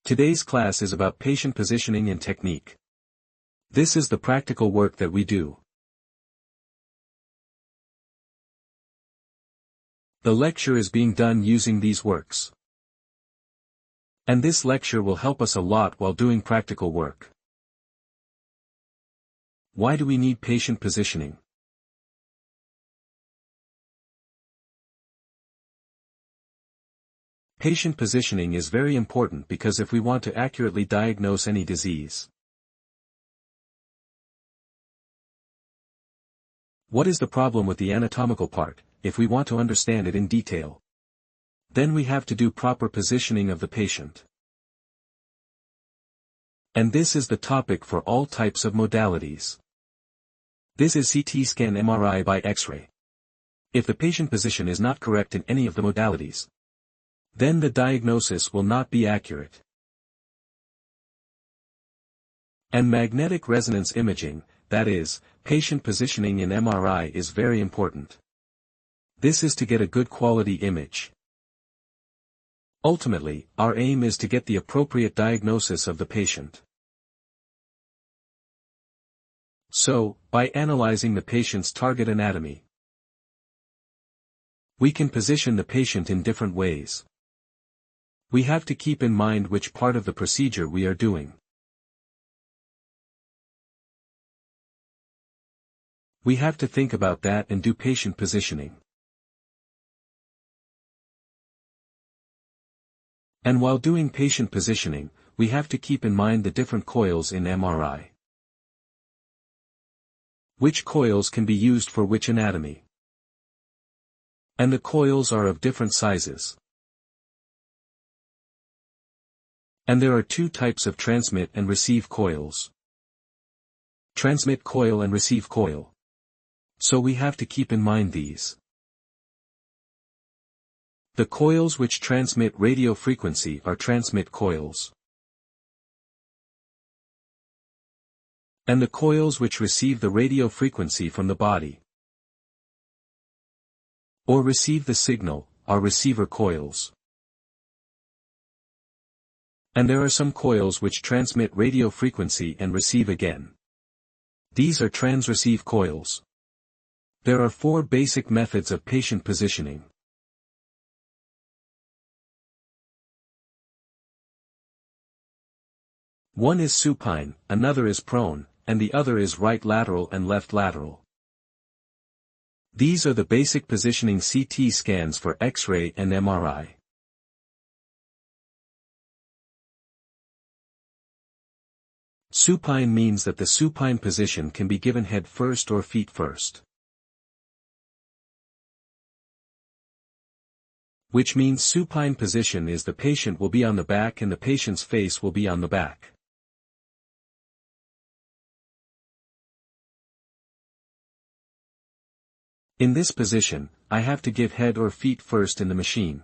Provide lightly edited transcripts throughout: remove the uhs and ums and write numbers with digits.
Today's class is about patient positioning and technique. This is the practical work that we do. The lecture is being done using these works. And this lecture will help us a lot while doing practical work. Why do we need patient positioning? Patient positioning is very important because if we want to accurately diagnose any disease. What is the problem with the anatomical part, if we want to understand it in detail? Then we have to do proper positioning of the patient. And this is the topic for all types of modalities. This is CT scan, MRI by X-ray. If the patient position is not correct in any of the modalities, then the diagnosis will not be accurate. And magnetic resonance imaging, that is, patient positioning in MRI, is very important. This is to get a good quality image. Ultimately, our aim is to get the appropriate diagnosis of the patient. So, by analyzing the patient's target anatomy, we can position the patient in different ways. We have to keep in mind which part of the procedure we are doing. We have to think about that and do patient positioning. And while doing patient positioning, we have to keep in mind the different coils in MRI. Which coils can be used for which anatomy? And the coils are of different sizes. And there are two types of transmit and receive coils. Transmit coil and receive coil. So we have to keep in mind these. The coils which transmit radio frequency are transmit coils. And the coils which receive the radio frequency from the body, or receive the signal, are receiver coils. And there are some coils which transmit radio frequency and receive again. These are transreceive coils. There are 4 basic methods of patient positioning. One is supine, another is prone, and the other is right lateral and left lateral. These are the basic positioning CT scans for X-ray and MRI. Supine means that the supine position can be given head first or feet first. Which means supine position is the patient will be on the back and the patient's face will be on the back. In this position, I have to give head or feet first in the machine.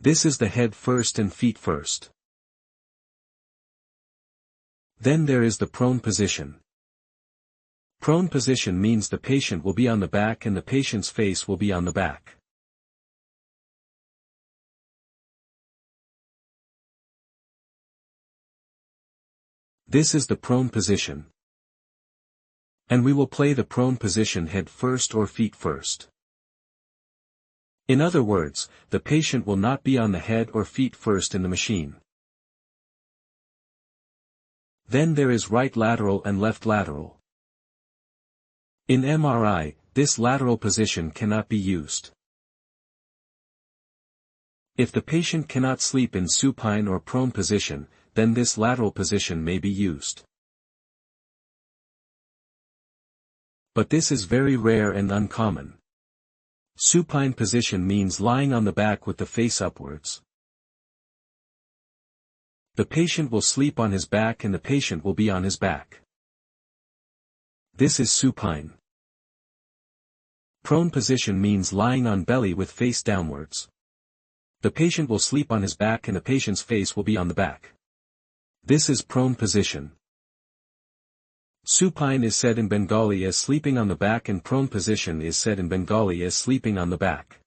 This is the head first and feet first. Then there is the prone position. Prone position means the patient will be on the back and the patient's face will be on the back. This is the prone position. And we will play the prone position head first or feet first. In other words, the patient will not be on the head or feet first in the machine. Then there is right lateral and left lateral. In MRI, this lateral position cannot be used. If the patient cannot sleep in supine or prone position, then this lateral position may be used. But this is very rare and uncommon. Supine position means lying on the back with the face upwards. The patient will sleep on his back and the patient will be on his back. This is supine. Prone position means lying on belly with face downwards. The patient will sleep on his back and the patient's face will be on the back. This is prone position. Supine is said in Bengali as sleeping on the back and prone position is said in Bengali as sleeping on the back.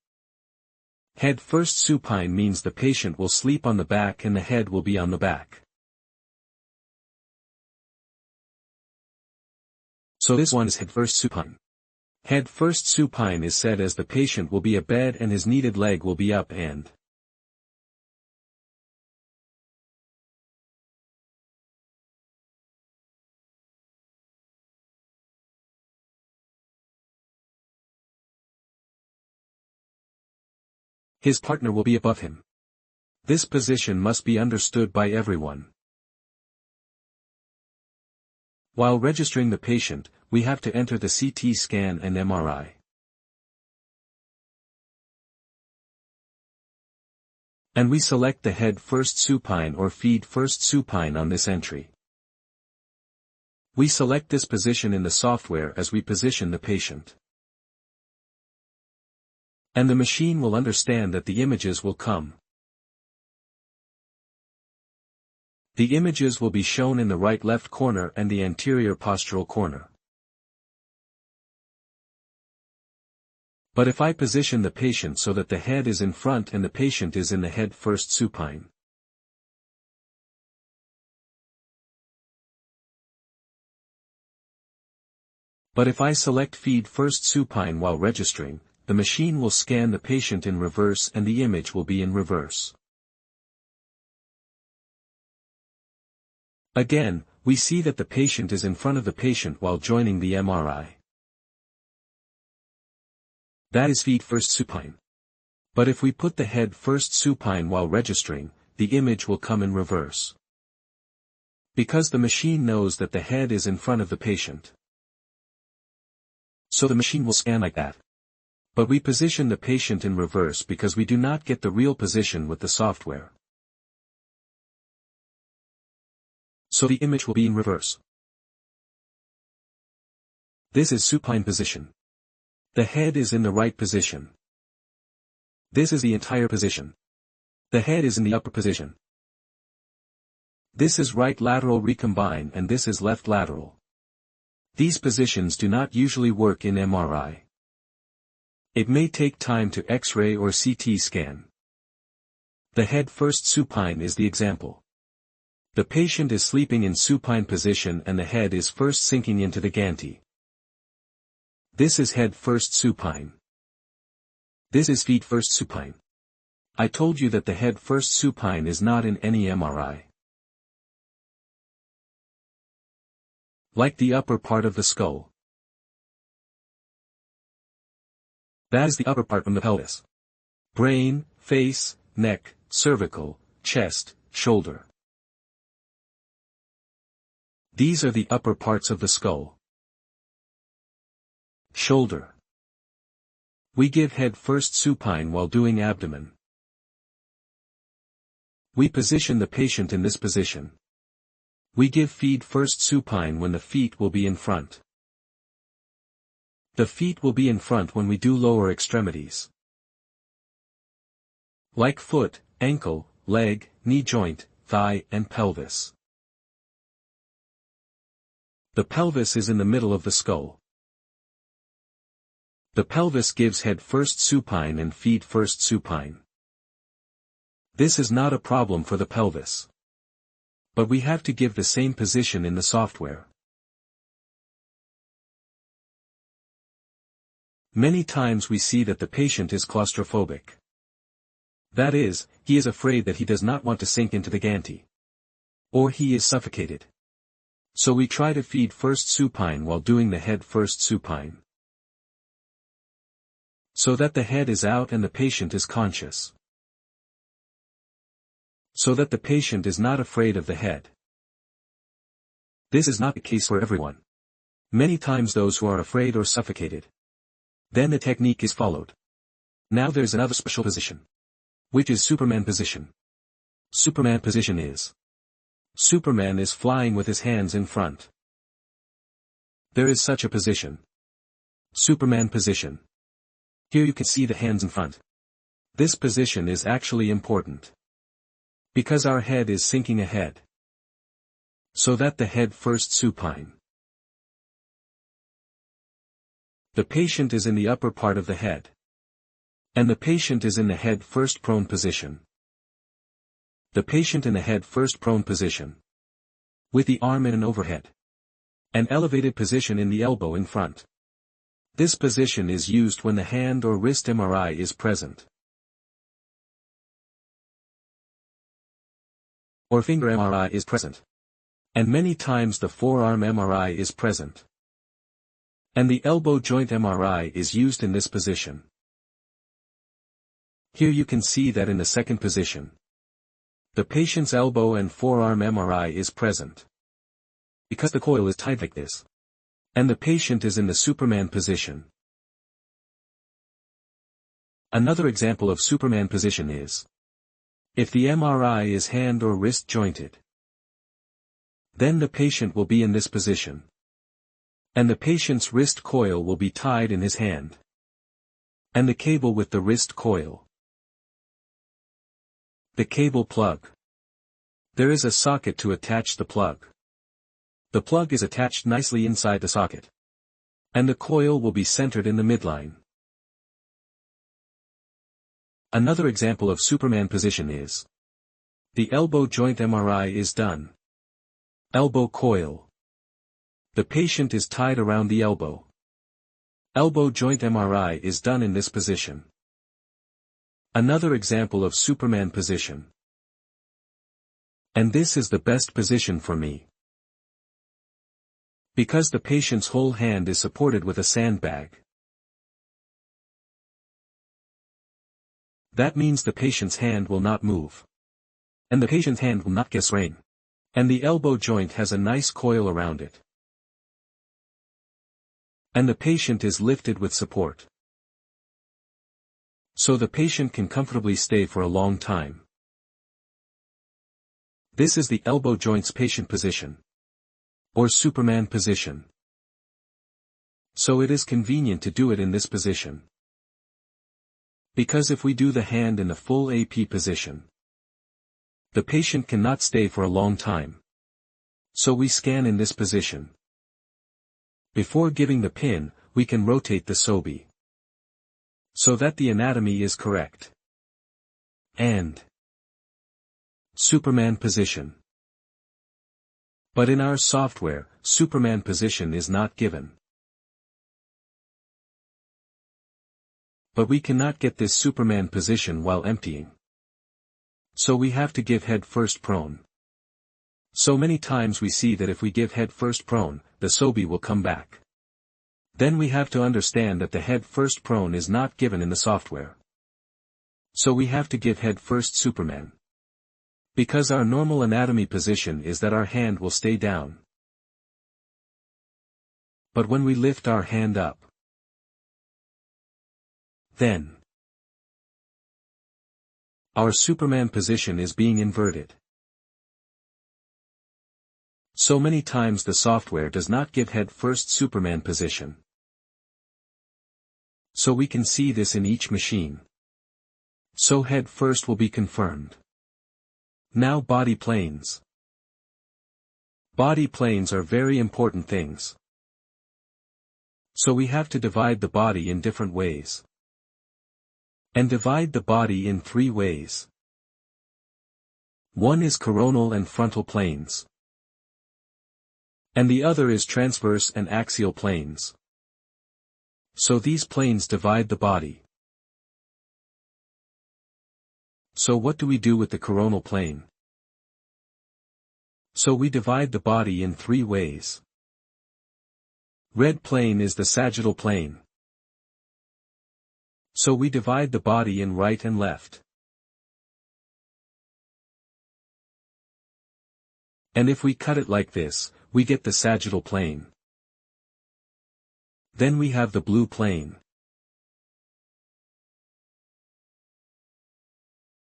Head first supine means the patient will sleep on the back and the head will be on the back. So this one is head first supine. Head first supine is said as the patient will be abed and his needed leg will be up and his partner will be above him. This position must be understood by everyone. While registering the patient, we have to enter the CT scan and MRI. And we select the head first supine or feet first supine on this entry. We select this position in the software as we position the patient. And the machine will understand that the images will come. The images will be shown in the right-left corner and the anterior postural corner. But if I position the patient so that the head is in front and the patient is in the head first supine, but if I select feed first supine while registering, the machine will scan the patient in reverse and the image will be in reverse. Again, we see that the patient is in front of the patient while joining the MRI. That is feet first supine. But if we put the head first supine while registering, the image will come in reverse. Because the machine knows that the head is in front of the patient. So the machine will scan like that. But we position the patient in reverse because we do not get the real position with the software. So the image will be in reverse. This is supine position. The head is in the right position. This is the entire position. The head is in the upper position. This is right lateral recombine and this is left lateral. These positions do not usually work in MRI. It may take time to X-ray or CT scan. The head first supine is the example. The patient is sleeping in supine position and the head is first sinking into the gantry. This is head first supine. This is feet first supine. I told you that the head first supine is not in any MRI. Like the upper part of the skull. That is the upper part from the pelvis. Brain, face, neck, cervical, chest, shoulder. These are the upper parts of the skull. Shoulder. We give head first supine while doing abdomen. We position the patient in this position. We give feet first supine when the feet will be in front. The feet will be in front when we do lower extremities. Like foot, ankle, leg, knee joint, thigh, and pelvis. The pelvis is in the middle of the skull. The pelvis gives head first supine and feet first supine. This is not a problem for the pelvis. But we have to give the same position in the software. Many times we see that the patient is claustrophobic. That is, he is afraid that he does not want to sink into the gantry. Or he is suffocated. So we try to feed first supine while doing the head first supine. So that the head is out and the patient is conscious. So that the patient is not afraid of the head. This is not the case for everyone. Many times those who are afraid or suffocated. Then the technique is followed. Now there's another special position. Which is Superman position. Superman position is. Superman is flying with his hands in front. There is such a position. Superman position. Here you can see the hands in front. This position is actually important. Because our head is sinking ahead. So that the head first supine. The patient is in the upper part of the head. And the patient is in the head first prone position. The patient in the head first prone position. With the arm in an overhead. An elevated position in the elbow in front. This position is used when the hand or wrist MRI is present. Or finger MRI is present. And many times the forearm MRI is present. And the elbow joint MRI is used in this position. Here you can see that in the second position. The patient's elbow and forearm MRI is present. Because the coil is tied like this. And the patient is in the Superman position. Another example of Superman position is if the MRI is hand or wrist jointed. Then the patient will be in this position. And the patient's wrist coil will be tied in his hand. And the cable with the wrist coil. The cable plug. There is a socket to attach the plug. The plug is attached nicely inside the socket. And the coil will be centered in the midline. Another example of Superman position is the elbow joint MRI is done. Elbow coil. The patient is tied around the elbow. Elbow joint MRI is done in this position. Another example of Superman position. And this is the best position for me. Because the patient's whole hand is supported with a sandbag. That means the patient's hand will not move. And the patient's hand will not get strain. And the elbow joint has a nice coil around it. And the patient is lifted with support. So the patient can comfortably stay for a long time. This is the elbow joint's patient position. Or Superman position. So it is convenient to do it in this position. Because if we do the hand in the full AP position, the patient cannot stay for a long time. So we scan in this position. Before giving the pin, we can rotate the SOBI. So that the anatomy is correct. And Superman position. But in our software, Superman position is not given. But we cannot get this Superman position while emptying. So we have to give head first prone. So many times we see that if we give head first prone, the SOBI will come back. Then we have to understand that the head first prone is not given in the software. So we have to give head first Superman. Because our normal anatomy position is that our hand will stay down. But when we lift our hand up, then our Superman position is being inverted. So many times the software does not give head first Superman position. So we can see this in each machine. So head first will be confirmed. Now body planes. Body planes are very important things. So we have to divide the body in different ways. And divide the body in 3 ways. One is coronal and frontal planes. And the other is transverse and axial planes. So these planes divide the body. So what do we do with the coronal plane? So we divide the body in 3 ways. Red plane is the sagittal plane. So we divide the body in right and left. And if we cut it like this, we get the sagittal plane. Then we have the blue plane.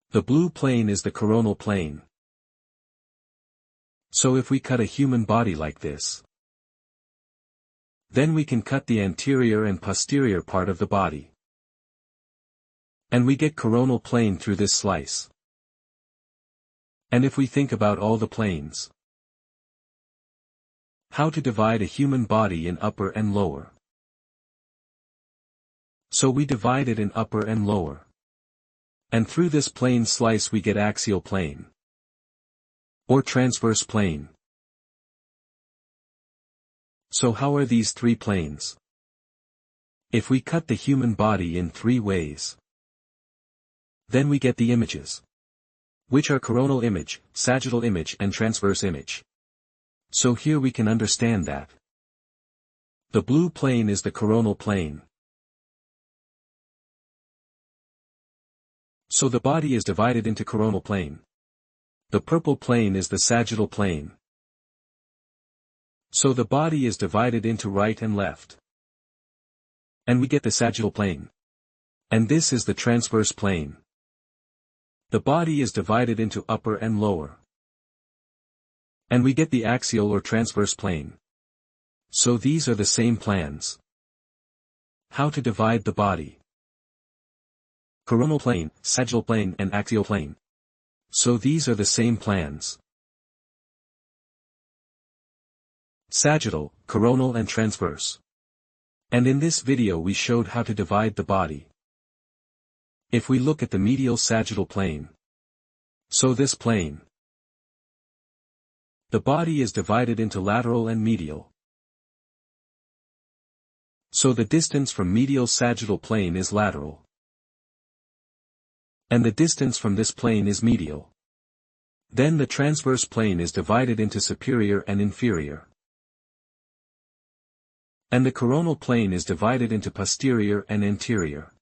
The blue plane is the coronal plane. So if we cut a human body like this, then we can cut the anterior and posterior part of the body. And we get coronal plane through this slice. And if we think about all the planes, how to divide a human body in upper and lower. So we divide it in upper and lower. And through this plane slice we get axial plane. Or transverse plane. So how are these three planes? If we cut the human body in three ways, then we get the images, which are coronal image, sagittal image and transverse image. So here we can understand that the blue plane is the coronal plane. So the body is divided into coronal plane. The purple plane is the sagittal plane. So the body is divided into right and left. And we get the sagittal plane. And this is the transverse plane. The body is divided into upper and lower. And we get the axial or transverse plane. So these are the same plans. How to divide the body? Coronal plane, sagittal plane and axial plane. So these are the same plans. Sagittal, coronal and transverse. And in this video we showed how to divide the body. If we look at the medial sagittal plane. So this plane. The body is divided into lateral and medial. So the distance from medial sagittal plane is lateral. And the distance from this plane is medial. Then the transverse plane is divided into superior and inferior. And the coronal plane is divided into posterior and anterior.